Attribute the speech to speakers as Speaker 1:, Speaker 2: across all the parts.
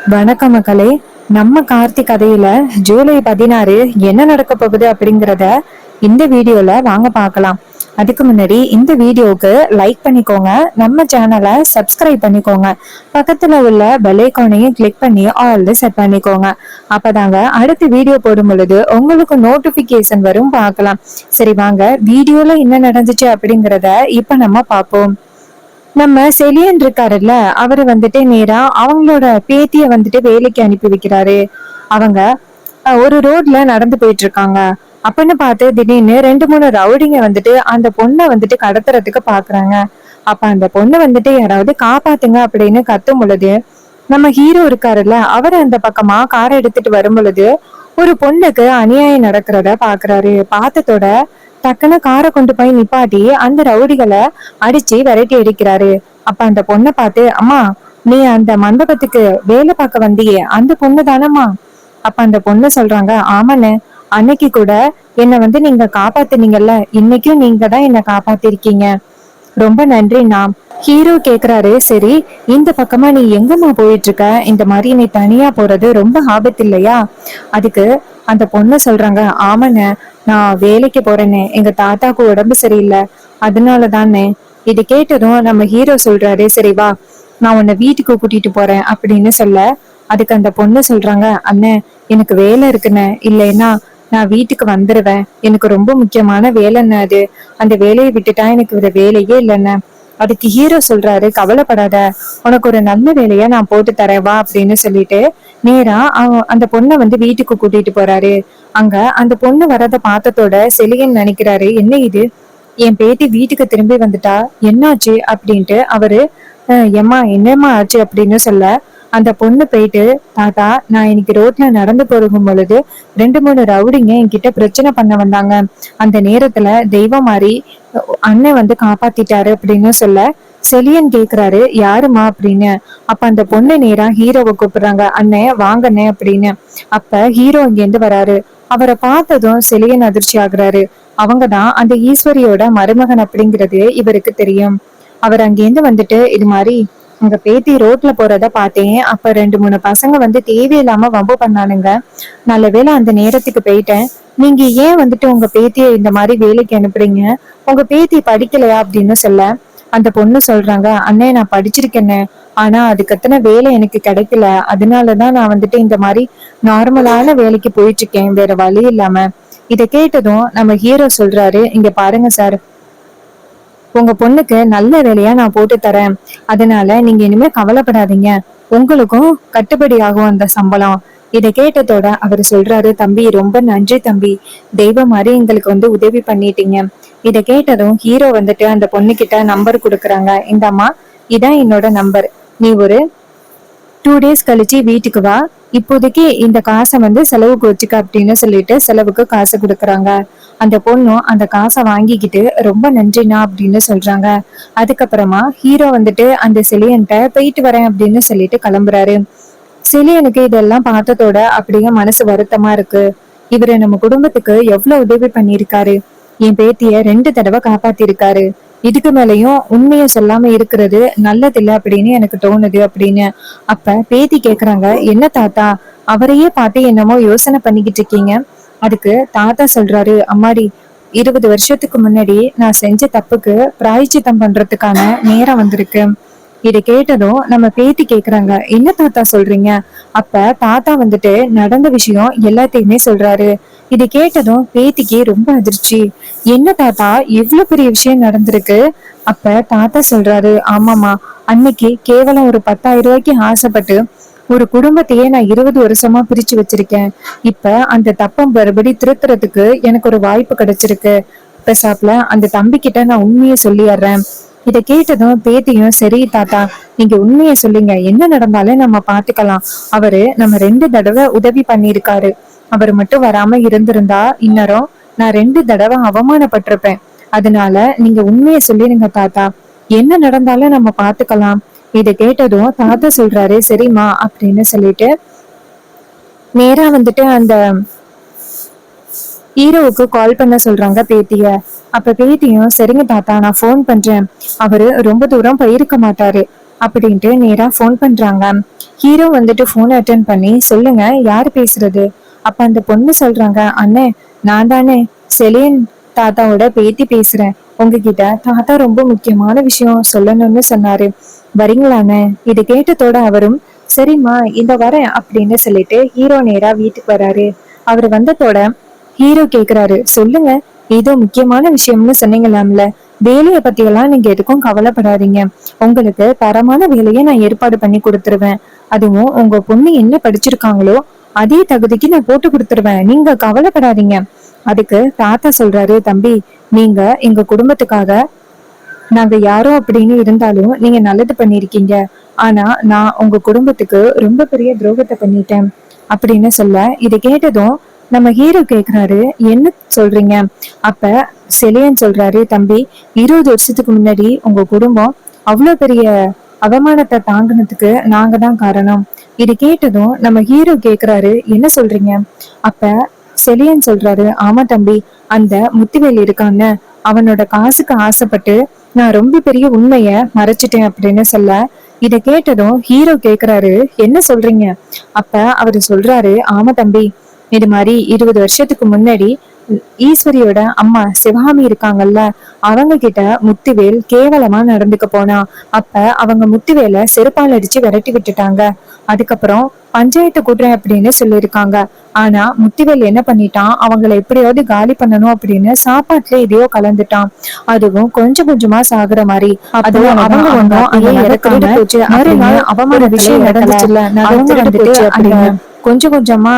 Speaker 1: வணக்கம் மக்களே. நம்ம கார்த்திக் கதையில ஜூலை 16 என்ன நடக்க போகுது அப்படிங்கறத இந்த வீடியோல வாங்க பார்க்கலாம். அதுக்கு முன்னாடி இந்த வீடியோவுக்கு லைக் பண்ணிக்கோங்க, நம்ம சேனலை சப்ஸ்கிரைப் பண்ணிக்கோங்க, பக்கத்துல உள்ள பெல் ஐகானையும் கிளிக் பண்ணி ஆல் செட் பண்ணிக்கோங்க. அப்பதாங்க அடுத்த வீடியோ போடும் பொழுது உங்களுக்கு நோட்டிபிகேஷன் வரும். பார்க்கலாம். சரி வாங்க வீடியோல என்ன நடந்துச்சு அப்படிங்கறத இப்ப நம்ம பார்ப்போம். நம்ம செலியன் இருக்காருல்ல, அவரு வந்துட்டு நேரா அவங்களோட பேத்திய வந்துட்டு வேலைக்கு அனுப்பி வைக்கிறாரு. அவங்க ஒரு ரோட்ல நடந்து போயிட்டு இருக்காங்க. அப்பன்னு பார்த்து திடீர்னு 2 3 ரவுடிங்க வந்துட்டு அந்த பொண்ணை வந்துட்டு கடத்துறதுக்கு பாக்குறாங்க. அப்ப அந்த பொண்ணை வந்துட்டு யாராவது காப்பாத்துங்க அப்படின்னு கத்தும் பொழுது நம்ம ஹீரோ இருக்காருல்ல, அவர் அந்த பக்கமா காரை எடுத்துட்டு வரும் பொழுது ஒரு பொண்ணுக்கு அநியாயம் நடக்கிறத பாக்குறாரு. பார்த்ததோட டக்குன்னு காரை கொண்டு போய் நிப்பாட்டி அந்த ரவுடிகளை அடிச்சு விரட்டி அடிக்கிறாரு. அப்ப அந்த பொண்ணை பார்த்து, அம்மா நீ அந்த மண்டபத்துக்கு வேலை பார்க்க வந்தியே அந்த பொண்ணு தானம்மா? அப்ப அந்த பொண்ணு சொல்றாங்க, ஆமாண்ணே, அன்னைக்கு கூட என்னை நீங்க காப்பாத்துனீங்கல்ல, இன்னைக்கும் நீங்க தான் என்ன காப்பாத்திருக்கீங்க, ரொம்ப நன்றிண்ணா. ஹீரோ கேக்குறாரு, சரி இந்த பக்கமா நீ எங்கம்மா போயிட்டு இருக்க, இந்த மாதிரி நீ தனியா போறது ரொம்ப ஆபத்து இல்லையா? அதுக்கு அந்த பொண்ணு சொல்றாங்க, ஆமாண்ணே, நான் வேலைக்கு போறேனே, எங்க தாத்தாக்கு உடம்பு சரியில்லை, அதனால தானே. இது கேட்டதும் நம்ம ஹீரோ சொல்றாரு, சரி வா நான் உன்னை வீட்டுக்கு கூட்டிட்டு போறேன் அப்படின்னு சொல்ல, அதுக்கு அந்த பொண்ணு சொல்றாங்க, அண்ணே எனக்கு வேலை இருக்குண்ணே, இல்லைன்னா நான் வீட்டுக்கு வந்துருவேன், எனக்கு ரொம்ப முக்கியமான வேலைன்னு அது, அந்த வேலையை விட்டுட்டா எனக்கு ஒரு வேலையே இல்லைண்ணே. அதுக்கு ஹீரோ சொல்றாரு, கவலைப்படாத, உனக்கு ஒரு நல்ல வேலையா நான் போட்டு தரேன் வா அப்படின்னு சொல்லிட்டு நேரா அந்த பொண்ணை வீட்டுக்கு கூட்டிட்டு போறாரு. அங்க அந்த பொண்ணு வரத பார்த்ததோட செலியன் நினைக்கிறாரு, என்ன இது, என் பேத்தி வீட்டுக்கு திரும்பி வந்துட்டா, என்னாச்சு அப்படின்ட்டு அவரு எம்மா என்னம்மா ஆச்சு அப்படின்னு சொல்ல, அந்த பொண்ணு போயிட்டு, தாத்தா நான் இன்னைக்கு ரோட்ல நடந்து போகும் பொழுது 2 3 ரவுடிங்க என்கிட்ட பிரச்சனை பண்ண வந்தாங்க, அந்த நேரத்துல தெய்வம் மாதிரி அண்ணன் காப்பாத்திட்டாரு அப்படின்னு சொல்ல, செலியன் கேக்குறாரு, யாருமா அப்படின்னு. அப்ப அந்த பொண்ணு நேரா ஹீரோவை கூப்பிடுறாங்க, அண்ணே வாங்கண்ணே அப்படின்னு. அப்ப ஹீரோ இங்க இருந்து வராரு. அவரை பார்த்ததும் செலியன் அதிர்ச்சி ஆகுறாரு. அவங்கதான் அந்த ஈஸ்வரியோட மருமகன் அப்படிங்கிறது இவருக்கு தெரியும். அவர் அங்கேருந்து வந்துட்டு, இது மாதிரி உங்க பேத்தி ரோட்ல போறத பார்த்தேன், அப்ப 2 3 பசங்க தேவையில்லாம வம்பு பண்ணானுங்க, நல்ல வேளை அந்த நேரத்துக்கு போயிட்டேன், நீங்க ஏன் உங்க பேத்திய இந்த மாதிரி வேலைக்கு அனுப்புறீங்க, உங்க பேத்தி படிக்கலையா அப்படின்னு சொல்ல, அந்த பொண்ணு சொல்றாங்க, அண்ணே நான் படிச்சிருக்கேன்னு, ஆனா அதுக்கத்தனை வேலை எனக்கு கிடைக்கல, அதனாலதான் நான் இந்த மாதிரி நார்மலான வேலைக்கு போயிட்டு இருக்கேன், வேற வழி இல்லாம. இதை கேட்டதும் நம்ம ஹீரோ சொல்றாரு, இங்க பாருங்க சார், உங்க பொண்ணுக்கு நல்ல வேலையா நான் போட்டு தரேன், அதனால நீங்க இனிமே கவலைப்படாதீங்க, உங்களுக்கும் கட்டுப்படி ஆகும் அந்த சம்பளம். இதை கேட்டதோட அவர் சொல்றாரு, தம்பி ரொம்ப நன்றி தம்பி, தெய்வம் மாதிரி எங்களுக்கு உதவி பண்ணிட்டீங்க. இதை கேட்டதும் ஹீரோ அந்த பொண்ணு கிட்ட நம்பர் கொடுக்குறாங்க, இந்த அம்மா இதான் என்னோட நம்பர், நீ ஒரு 2 டேஸ் கழிச்சு வீட்டுக்கு வா, இப்போதைக்கு இந்த காசை செலவுக்கு வச்சுக்க அப்படின்னு சொல்லிட்டு செலவுக்கு காசு கொடுக்குறாங்க. அந்த பொண்ணும் அந்த காசை வாங்கிக்கிட்டு ரொம்ப நன்றினா அப்படின்னு சொல்றாங்க. அதுக்கப்புறமா ஹீரோ அந்த செலியன்ட்ட போயிட்டு வரேன் அப்படின்னு சொல்லிட்டு கிளம்புறாரு. செலியனுக்கு இதெல்லாம் பார்த்ததோட அப்படியே மனசு வருத்தமா இருக்கு. இவரு நம்ம குடும்பத்துக்கு எவ்வளவு உதவி பண்ணியிருக்காரு, என் பேத்திய 2 தடவை காப்பாத்திருக்காரு, இதுக்கு மேலயும் உண்மையை சொல்லாம இருக்கிறது நல்லதில்லை அப்படின்னு எனக்கு தோணுது அப்படின்னு. அப்ப பேத்தி கேக்குறாங்க, என்ன தாத்தா அவரையே பார்த்து என்னமோ யோசனை பண்ணிக்கிட்டு இருக்கீங்க? அதுக்கு தாத்தா சொல்றாரு, அம்மாடி 20 வருஷத்துக்கு முன்னாடி நான் செஞ்ச தப்புக்கு பிராயச்சித்தம் பண்றதுக்கான நேரம் வந்திருக்கு. இதை கேட்டதும் நம்ம பேத்தி கேக்குறாங்க, என்ன தாத்தா சொல்றீங்க? அப்ப தாத்தா நடந்த விஷயம் எல்லாத்தையுமே சொல்றாரு. இதை கேட்டதும் பேத்திக்கு ரொம்ப அதிர்ச்சி, என்ன தாத்தா இவ்வளவு பெரிய விஷயம் நடந்திருக்கு? அப்ப தாத்தா சொல்றாரு, ஆமாமா, அன்னைக்கு கேவலம் ஒரு 10,000 ரூபாய்க்கு ஆசைப்பட்டு ஒரு குடும்பத்தையே நான் 20 வருஷமா பிரிச்சு வச்சிருக்கேன். இப்ப அந்த தப்பம் மறுபடி திருத்துறதுக்கு எனக்கு ஒரு வாய்ப்பு கிடைச்சிருக்கு. பெசாப்ல அந்த தம்பி கிட்ட நான் உண்மையை சொல்லிடுறேன். இதை கேட்டதும் பேத்தியும், சரி தாத்தா நீங்க உண்மையை சொல்லுங்க, என்ன நடந்தாலும் நம்ம பாத்துக்கலாம், அவரு நம்ம 2 தடவை உதவி பண்ணிருக்காரு, அவர் மட்டும் வராம இருந்திருந்தா இன்னரும் நான் 2 தடவை அவமானப்பட்டிருப்பேன், அதனால நீங்க உண்மையை சொல்லிருங்க தாத்தா, என்ன நடந்தாலும் நம்ம பாத்துக்கலாம். இதை கேட்டதும் தாத்தா சொல்றாரு, சரிம்மா அப்படின்னு சொல்லிட்டு நேரா அந்த ஹீரோவுக்கு கால் பண்ண சொல்றாங்க பேத்திய. அப்ப பேத்தியும், சரிங்க தாத்தா நான் போன் பண்றேன், அவரு ரொம்ப தூரம் போயிருக்க மாட்டாரு, அப்படின்ட்டு நேரா ஃபோன் பண்றாங்க. ஹீரோ வந்துட்டு ஃபோன் அட்டன் பண்ணி, சொல்லுங்க யாரு பேசுறது? அப்ப அந்த பொண்ணு சொல்றாங்க, அண்ணே நான் தானே செலியன் தாத்தாவோட பேத்தி பேசுறேன். உங்ககிட்ட தாத்தா ரொம்ப முக்கியமான விஷயம் சொல்லணும்னு சொன்னாரு, வரீங்களாண்ணே? இது கேட்டதோட அவரும் சரிம்மா இந்த வரேன் அப்படின்னு சொல்லிட்டு ஹீரோ நேரா வீட்டுக்கு வராரு. அவர் வந்ததோட ஹீரோ கேக்குறாரு, சொல்லுங்க ஏதோ முக்கியமான விஷயம்னு சொன்னீங்களாம்ல, வேலைய பத்தி எல்லாம் நீங்க எதுக்கும் கவலைப்படாதீங்க. உங்களுக்கு தரமான வேலையை நான் ஏற்பாடு பண்ணி கொடுத்துருவேன். அதுவும் உங்க பொண்ணு என்ன படிச்சிருக்காங்களோ அதே தகுதிக்கு நான் போட்டு கொடுத்துருவேன். நீங்க கவலைப்படாதீங்க. அதுக்கு தாத்தா சொல்றாரு, தம்பி நீங்க எங்க குடும்பத்துக்காக நாங்க யாரோ அப்படின்னு இருந்தாலும் நீங்க நல்லது பண்ணிருக்கீங்க. ஆனா நான் உங்க குடும்பத்துக்கு ரொம்ப பெரிய துரோகத்தை பண்ணிட்டேன் அப்படின்னு சொல்ல, இதை கேட்டதும் நம்ம ஹீரோ கேக்குறாரு, என்ன சொல்றீங்க? அப்ப செலியன் சொல்றாரு, தம்பி 20 வருஷத்துக்கு முன்னாடி உங்க குடும்பம் அவ்வளவு பெரிய அவமானத்தை தாங்கினதுக்கு நாங்க தான் காரணம். இது கேட்டதும் நம்ம ஹீரோ கேக்குறாரு, என்ன சொல்றீங்க? அப்ப செலியன் சொல்றாரு, ஆமா தம்பி, அந்த முத்துவேல் இருக்கான்னு அவனோட காசுக்கு ஆசைப்பட்டு நான் ரொம்ப பெரிய உண்மைய மறைச்சிட்டேன் அப்படின்னு சொல்ல, இத கேட்டதும் ஹீரோ கேக்குறாரு, என்ன சொல்றீங்க? அப்ப அவரு சொல்றாரு, ஆமா தம்பி, இது மாதிரி 20 வருஷத்துக்கு முன்னாடி ஈஸ்வரியோட அம்மா சிவகாமி இருக்காங்கல்ல, அவங்க கிட்ட முத்துவேல் கேவலமா நடந்துக்க போனா. அப்ப அவங்க முத்துவேல செருப்பால் அடிச்சு விரட்டி விட்டுட்டாங்க. அதுக்கப்புறம் பஞ்சாயத்து கூட்டுறேன் அப்படின்னு சொல்லியிருக்காங்க. ஆனா முத்துவேல் என்ன பண்ணிட்டான், அவங்களை எப்படியாவது காலி பண்ணணும் அப்படின்னு சாப்பாட்டுல எதையோ கலந்துட்டான். அதுவும் கொஞ்சம் கொஞ்சமா சாகுற மாதிரி. அதுவும் அவங்க ஒன்றும் அங்கே இறக்காம மறுநாள் அவமான விஷயம் நடந்துச்சுல்ல, அவங்க வந்துட்டு அப்படின்னு கொஞ்சம் கொஞ்சமா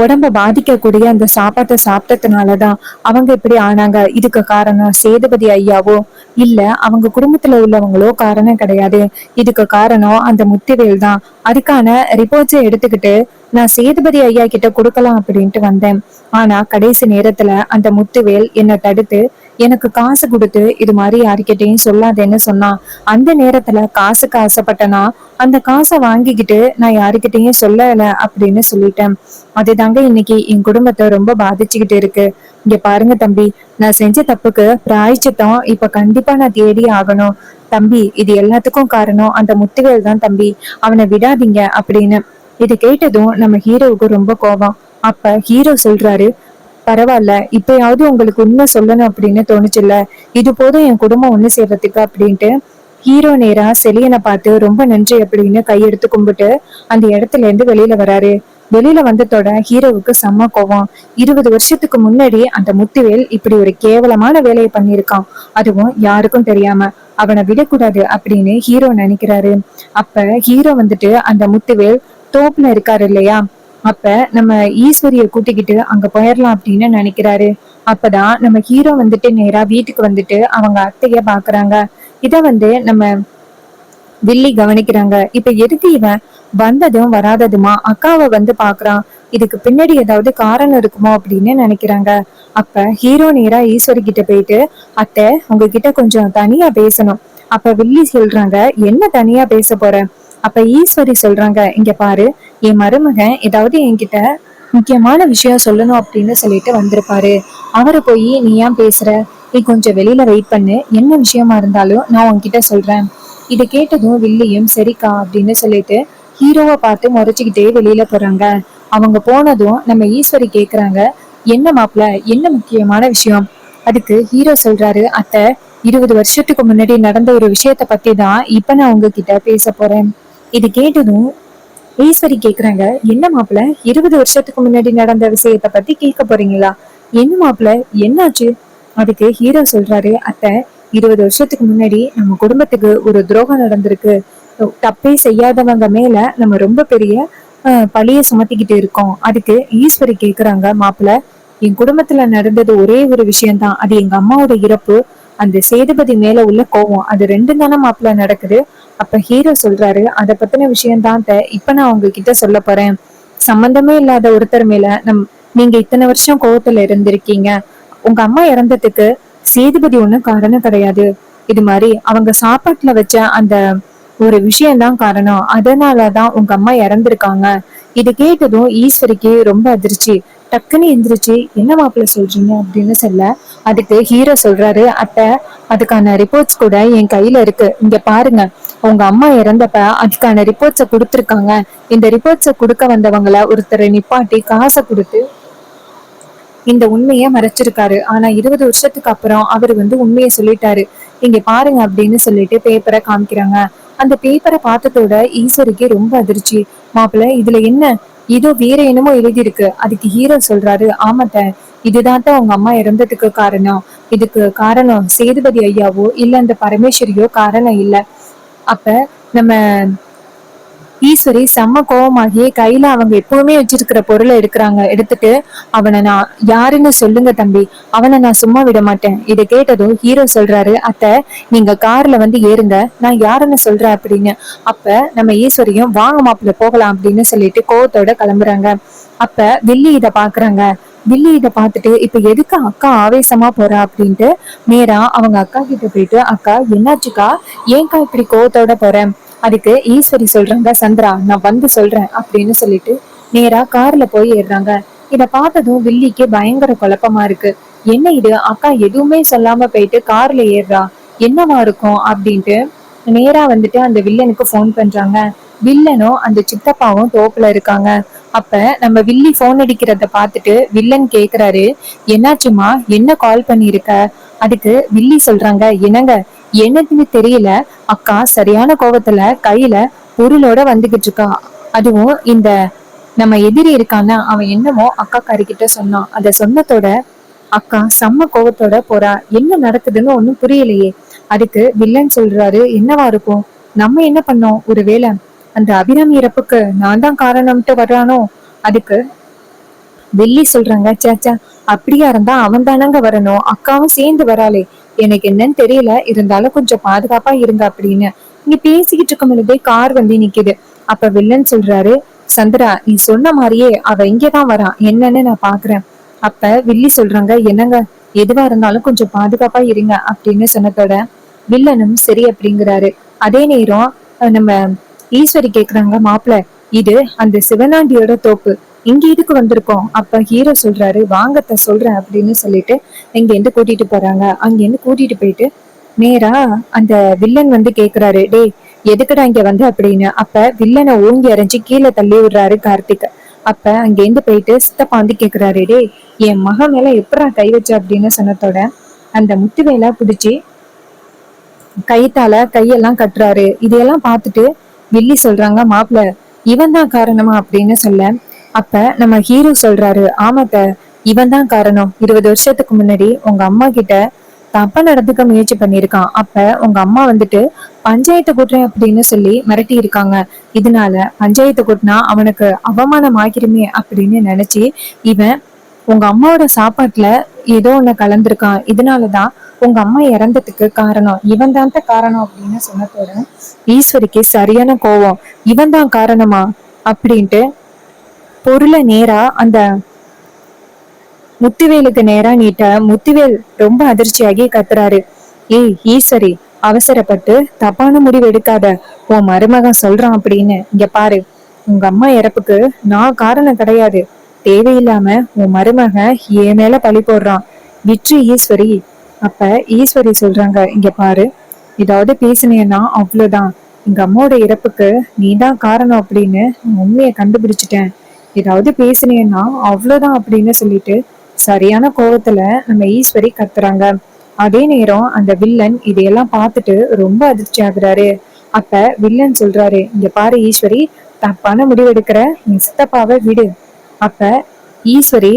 Speaker 1: உடம்ப பாதிக்கக்கூடிய அந்த சாப்பாட்டை சாப்பிட்டதுனாலதான் அவங்க இப்படி ஆனாங்க. இதுக்கு காரணம் சேதுபதி ஐயாவோ இல்ல அவங்க குடும்பத்துல உள்ளவங்களோ காரணம் கிடையாது. இதுக்கு காரணம் அந்த முத்துவேல் தான். அதுக்கான ரிப்போர்ட்ஸை எடுத்துக்கிட்டு நான் சேதுபதி ஐயா கிட்ட கொடுக்கலாம் அப்படின்ட்டு வந்தேன். ஆனா கடைசி நேரத்துல அந்த முத்துவேல் என்னை தடுத்து எனக்கு காசு கொடுத்து இது மாதிரி யாருக்கிட்டையும் சொல்லாதேன்னு சொன்னான். அந்த நேரத்துல காசுக்கு ஆசைப்பட்டனா அந்த காசை வாங்கிக்கிட்டு நான் யாருக்கிட்டையும் சொல்லல அப்படின்னு சொல்லிட்டேன். அதுதாங்க இன்னைக்கு என் குடும்பத்தை ரொம்ப பாதிச்சுக்கிட்டு இருக்கு. இங்க பாருங்க தம்பி, நான் செஞ்ச தப்புக்கு பிராய்ச்சித்தம் இப்ப கண்டிப்பா நான் தேடி ஆகணும். தம்பி இது எல்லாத்துக்கும் காரணம் அந்த முத்துவேல் தான் தம்பி, அவனை விடாதீங்க அப்படின்னு. இது கேட்டதும் நம்ம ஹீரோவுக்கு ரொம்ப கோபம். அப்ப ஹீரோ சொல்றாரு, பரவாயில்ல இப்பயாவது உங்களுக்கு உண்மை சொல்லணும் அப்படின்னு தோணுச்சுல்ல, இது போதும் என் குடும்பம் ஒண்ணு சேர்றதுக்கு அப்படின்ட்டு ஹீரோ நேரா செலியனை பார்த்து ரொம்ப நன்றி அப்படின்னு கையெடுத்து கும்பிட்டு அந்த இடத்துல இருந்து வெளியில வராரு. வெளியில வந்ததோட ஹீரோவுக்கு செம்ம கோவம். 20 வருஷத்துக்கு முன்னாடி அந்த முத்துவேல் இப்படி ஒரு கேவலமான வேலையை பண்ணியிருக்கான், அதுவும் யாருக்கும் தெரியாம. அவனை விடக்கூடாது அப்படின்னு ஹீரோ நினைக்கிறாரு. அப்ப ஹீரோ வந்துட்டு அந்த முத்துவேல் தோப்புல இருக்காரு இல்லையா, அப்ப நம்ம ஈஸ்வரிய கூட்டிக்கிட்டு அங்க போயிடலாம் அப்படின்னு நினைக்கிறாரு. அப்பதான் நம்ம ஹீரோ வந்துட்டு நேரா வீட்டுக்கு வந்துட்டு அவங்க அத்தைய பாக்குறாங்க. இத நம்ம வில்லி கவனிக்கிறாங்க. இப்ப எதுக்கு இவன் வந்ததும் வராததுமா அக்காவை பாக்குறான், இதுக்கு பின்னாடி ஏதாவது காரணம் இருக்குமோ அப்படின்னு நினைக்கிறாங்க. அப்ப ஹீரோ நேரா ஈஸ்வரி கிட்ட போயிட்டு, அத்தை உங்ககிட்ட கொஞ்சம் தனியா பேசணும். அப்ப வில்லி சொல்றாங்க, என்ன தனியா பேச போற? அப்ப ஈஸ்வரி சொல்றாங்க, இங்க பாரு, என் மருமகன் ஏதாவது என்கிட்ட முக்கியமான விஷயம் சொல்லணும் அப்படின்னு சொல்லிட்டு வந்திருப்பாரு. அவரை போய் நீ ஏன் பேசுற? நீ கொஞ்சம் வெளியில வெயிட் பண்ணு, என்ன விஷயமா இருந்தாலும் நான் உன்கிட்ட சொல்றேன். இதை கேட்டதும் வில்லியும் சரிக்கா அப்படின்னு சொல்லிட்டு ஹீரோவை பார்த்து முறைச்சுக்கிட்டே வெளியில போறாங்க. அவங்க போனதும் நம்ம ஈஸ்வரி கேக்குறாங்க, என்ன மாப்பிள்ள, என்ன முக்கியமான விஷயம்? அதுக்கு ஹீரோ சொல்றாரு, அத்தை 20 வருஷத்துக்கு முன்னாடி நடந்த ஒரு விஷயத்த பத்தி தான் இப்ப நான் உங்ககிட்ட பேச போறேன். இது கேட்டதும் ஈஸ்வரி கேக்குறாங்க, என்ன மாப்பிள்ள 20 வருஷத்துக்கு முன்னாடி நடந்த விஷயத்த பத்தி கேட்க போறீங்களா? என்ன மாப்பிள்ள என்னாச்சு? அதுக்கு ஹீரோ சொல்றாரு, அத்தை 20 வருஷத்துக்கு முன்னாடி நம்ம குடும்பத்துக்கு ஒரு துரோகம் நடந்திருக்கு. தப்பே செய்யாதவங்க மேல நம்ம ரொம்ப பெரிய பழிய சுமத்திக்கிட்டு இருக்கோம். அதுக்கு ஈஸ்வரி கேக்குறாங்க, மாப்பிள்ள என் குடும்பத்துல நடந்தது ஒரே ஒரு விஷயம்தான், அது எங்க அம்மாவோட இறப்பு, அந்த சேதுபதி மேல உள்ள கோவம், அது ரெண்டும் தானே மாப்பிள்ள நடக்குது. அப்ப ஹீரோ சொல்றாரு, அதை பத்தின விஷயம் தான் இப்ப நான் உங்ககிட்ட சொல்ல போறேன். சம்பந்தமே இல்லாத ஒருத்தர் மேல நீங்க இத்தனை வருஷம் கோவத்துல இருந்திருக்கீங்க. உங்க அம்மா இறந்ததுக்கு சேதுபதி ஒண்ணும் காரணம் கிடையாது. இது மாதிரி அவங்க சாப்பாட்டுல வச்ச அந்த ஒரு விஷயம்தான் காரணம். அதனாலதான் உங்க அம்மா இறந்திருக்காங்க. இது கேட்டதும் ஈஸ்வரிக்கு ரொம்ப அதிர்ச்சி. டக்குன்னு எந்திரிச்சு என்ன மாப்பிள்ள சொல்றீங்க அப்படின்னு சொல்ல, அதுக்கு ஹீரோ சொல்றாரு, அத்தை அதுக்கான ரிப்போர்ட்ஸ் கூட என் கையில இருக்கு, இங்க பாருங்க. உங்க அம்மா இறந்தப்ப அதுக்கான ரிப்போர்ட்ஸை கொடுத்துருக்காங்க. இந்த ரிப்போர்ட்ஸை கொடுக்க வந்தவங்கள ஒருத்தரை நிப்பாட்டி காசை கொடுத்து இந்த உண்மைய மறைச்சிருக்காரு. ஆனா 20 வருஷத்துக்கு அப்புறம் அவர் உண்மையை சொல்லிட்டாரு. இங்க பாருங்க அப்படின்னு சொல்லிட்டு பேப்பரை காமிக்கிறாங்க. அந்த பேப்பரை பார்த்ததோட ஈஸ்வரிக்கு ரொம்ப அதிர்ச்சி. மாப்பிள்ள, இதுல என்ன? இதோ வேற என்னமோ எழுதி இருக்கு. அதுக்கு ஹீரோ சொல்றாரு, ஆமாட்ட, இதுதான் உங்க அம்மா இறந்ததுக்கு காரணம். இதுக்கு காரணம் சேதுபதி ஐயாவோ இல்ல அந்த பரமேஸ்வரியோ காரணம் இல்ல. அப்ப நம்ம ஈஸ்வரி செம்ம கோவமாகி கையில அவங்க எப்பவுமே வச்சிருக்கிற பொருளை எடுத்துட்டு, அவனை நான் யாருன்னு சொல்லுங்க தம்பி, அவனை நான் சும்மா விட மாட்டேன். இதை கேட்டதும் ஹீரோ சொல்றாரு, அத்தை நீங்க கார்ல ஏறுங்க, நான் யாருன்னு சொல்றேன் அப்படின்னு. அப்ப நம்ம ஈஸ்வரியும் வாங்க மாப்பிள்ள போகலாம் அப்படின்னு சொல்லிட்டு கோவத்தோட கிளம்புறாங்க. அப்ப வில்லி இத பாக்குறாங்க. வில்லி இத பாத்துட்டு இப்ப எதுக்கு அக்கா ஆவேசமா போறா அப்படின்ட்டு நேரா அவங்க அக்கா கிட்ட போயிட்டு, அக்கா என்னாச்சுக்கா, ஏன்க்கா இப்படி கோவத்தோட போறேன்? அதுக்கு ஈஸ்வரி சொல்றாங்க, சந்திரா நான் சொல்றேன் அப்படின்னு சொல்லிட்டு நேரா கார்ல போய் ஏறுறாங்க. இத பார்த்ததும் வில்லிக்கு பயங்கர குழப்பமா இருக்கு. என்ன இது, அக்கா எதுவுமே சொல்லாம போயிட்டு கார்ல ஏறுறா, என்னவா இருக்கும் அப்படின்ட்டு நேரா அந்த வில்லனுக்கு போன் பண்றாங்க. வில்லனும் அந்த சித்தப்பாவும் தோப்புல இருக்காங்க. அப்ப நம்ம வில்லி போன் அடிக்கிறத பார்த்துட்டு வில்லன் கேக்குறாரு, என்னாச்சுமா, என்ன கால் பண்ணிருக்க? அதுக்கு வில்லி சொல்றாங்க, என்னங்க என்னதுன்னு தெரியல, அக்கா சரியான கோவத்துல கையில பொருளோட வந்துகிட்டு இருக்கா. அதுவும் இந்த நம்ம எதிரி இருக்கான்னா அவன் என்னமோ அக்கா காரிக்கிட்ட சொன்னான். அத சொன்னதோட அக்கா செம்ம கோவத்தோட போறா. என்ன நடக்குதுன்னு ஒண்ணும் புரியலையே. அதுக்கு வில்லன் சொல்றாரு, என்னவா இருக்கும், நம்ம என்ன பண்ணோம், ஒருவேளை அந்த அபிராமி இறப்புக்கு நான் தான் காரணம்ட்டு வர்றானோ? அதுக்கு வெள்ளி சொல்றாங்க, சேச்சா அப்படியா இருந்தா அவன் தானங்க வரணும், அக்காவும் சேர்ந்து வராளே, எனக்கு என்னன்னு தெரியல, இருந்தாலும் கொஞ்சம் பாதுகாப்பா இருங்க அப்படின்னு இங்க பேசிக்கிட்டு இருக்கும் பொழுதே கார் நிக்குது. அப்ப வில்லன் சொல்றாரு, சந்திரா நீ சொன்ன மாதிரியே அவ இங்கதான் வரான், என்னன்னு நான் பாக்குறேன். அப்ப வில்லி சொல்றாங்க, என்னங்க எதுவா இருந்தாலும் கொஞ்சம் பாதுகாப்பா இருங்க அப்படின்னு சொன்னதோட வில்லனும் சரி அப்படிங்கிறாரு. அதே நேரம் நம்ம ஈஸ்வரி கேக்குறாங்க, மாப்பிள்ள இது அந்த சிவனாண்டியோட தோப்பு, இங்க இதுக்கு வந்திருக்கோம். அப்ப ஹீரோ சொல்றாரு, வாங்கத்த சொல்றேன் அப்படின்னு சொல்லிட்டு இங்க இருந்து கூட்டிட்டு போறாங்க. அங்க இருந்து கூட்டிட்டு போயிட்டு நேரா அந்த வில்லன் கேக்குறாரு, டேய் எதுக்குடா இங்க அப்படின்னு. அப்ப வில்லனை ஓங்கி அரைஞ்சு கீழே தள்ளி விடுறாரு கார்த்திக். அப்ப அங்க இருந்து போயிட்டு சித்தப்பா கேக்குறாரு, டேய் என் மகன் மேல எப்படா கை வச்ச அப்படின்னு சொன்னதோட அந்த முத்துவேலா பிடிச்சி கைத்தால கையெல்லாம் கட்டுறாரு. இதையெல்லாம் பார்த்துட்டு வில்லி சொல்றாங்க, மாப்பிள்ள இவன் தான் காரணமா அப்படின்னு சொல்ல, அப்ப நம்ம ஹீரோ சொல்றாரு, ஆமாத்த இவன் தான் காரணம். 20 வருஷத்துக்கு முன்னாடி உங்க அம்மா கிட்ட தப்பா நடந்துக்க முயற்சி பண்ணிருக்கான். அப்ப உங்க அம்மா பஞ்சாயத்து கூட்டுறேன் அப்படின்னு சொல்லி மிரட்டி இருக்காங்க. இதனால பஞ்சாயத்து கூட்டினா அவனுக்கு அவமானம் ஆகிருமே அப்படின்னு நினைச்சு இவன் உங்க அம்மாவோட சாப்பாட்டுல ஏதோ ஒண்ணு கலந்திருக்கான். இதனாலதான் உங்க அம்மா இறந்ததுக்கு காரணம் இவன் தான் காரணம் அப்படின்னு சொன்னதோட ஈஸ்வரிக்கு சரியான கோவம். இவன் தான் காரணமா அப்படின்ட்டு பொருளை நேரா அந்த முத்துவேலுக்கு நேரா நீட்ட முத்துவேல் ரொம்ப அதிர்ச்சியாகி கத்துறாரு, ஏய் ஈஸ்வரி அவசரப்பட்டு தப்பான முடிவு எடுக்காத, உன் மருமகன் சொல்றான் அப்படின்னு. இங்க பாரு, உங்க அம்மா இறப்புக்கு நான் காரணம் கிடையாது. தேவையில்லாம உன் மருமகன் என் மேல பழி போடுறான், விற்று ஈஸ்வரி. அப்ப ஈஸ்வரி சொல்றாங்க, இங்க பாரு, ஏதாவது பேசினேன்னா அவ்வளவுதான். எங்க அம்மாவோட இறப்புக்கு நீதான் காரணம் அப்படின்னு உண்மையை கண்டுபிடிச்சிட்டேன். ஏதாவது பேசினேன்னா அவ்வளவுதான் அப்படின்னு சொல்லிட்டு சரியான கோவத்துல நம்ம ஈஸ்வரி கத்துறாங்க. அதே நேரம் அந்த வில்லன் இதையெல்லாம் பார்த்துட்டு ரொம்ப அதிர்ச்சி ஆகுறாரு. அப்ப வில்லன் சொல்றாரு, இங்க பாரு ஈஸ்வரி, தப்பான முடிவெடுக்கிற நீ சித்தப்பாவை விடு. அப்ப ஈஸ்வரி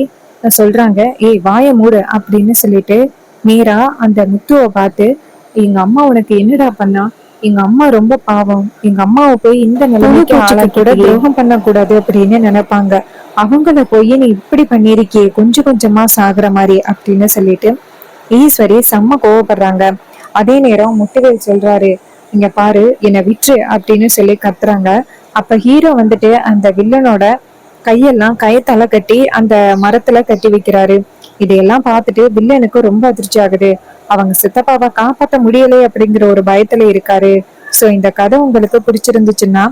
Speaker 1: சொல்றாங்க, ஏய் வாய மூடு அப்படின்னு சொல்லிட்டு நேரா அந்த முத்துவை பார்த்து, எங்க அம்மா உனக்கு என்னடா பண்ணா, எங்க அம்மா ரொம்ப பாவம், எங்க அம்மாவை போய் இந்த நிலைமைக்கு ஆளா கூட துரோகம் பண்ணக்கூடாது அப்படின்னு நினைப்பாங்க. அவங்கள போய் நீ இப்படி பண்ணிருக்கியே, கொஞ்சம் கொஞ்சமா சாகுற மாதிரி அப்படின்னு சொல்லிட்டு ஈஸ்வரி செம்ம கோவப்படுறாங்க. அதே நேரம் முத்துவேல் சொல்றாரு, இங்க பாரு என்னை விற்று அப்படின்னு சொல்லி கத்துறாங்க. அப்ப ஹீரோ அந்த வில்லனோட கையெல்லாம் கயத்தால கட்டி அந்த மரத்துல கட்டி வைக்கிறாரு. இதையெல்லாம் பார்த்துட்டு வில்லனுக்கு ரொம்ப அதிர்ச்சி ஆகுது. அவங்க சித்தப்பாவை காப்பாற்ற முடியலை அப்படிங்கிற ஒரு பயத்துல இருக்காரு. சோ இந்த கதை உங்களுக்கு பிடிச்சிருந்துச்சுன்னா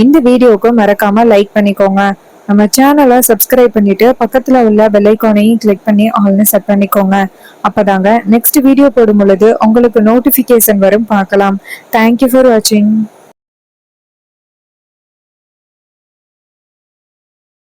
Speaker 1: இந்த வீடியோவுக்கு மறக்காம லைக் பண்ணிக்கோங்க. நம்ம சேனலை சப்ஸ்கிரைப் பண்ணிட்டு பக்கத்துல உள்ள பெல் ஐகானையும் கிளிக் பண்ணி ஆல்னு செட் பண்ணிக்கோங்க. அப்பதாங்க நெக்ஸ்ட் வீடியோ போடும் பொழுது உங்களுக்கு நோட்டிபிகேஷன் வரும் பார்க்கலாம். தேங்க்யூ ஃபார் வாட்சிங்.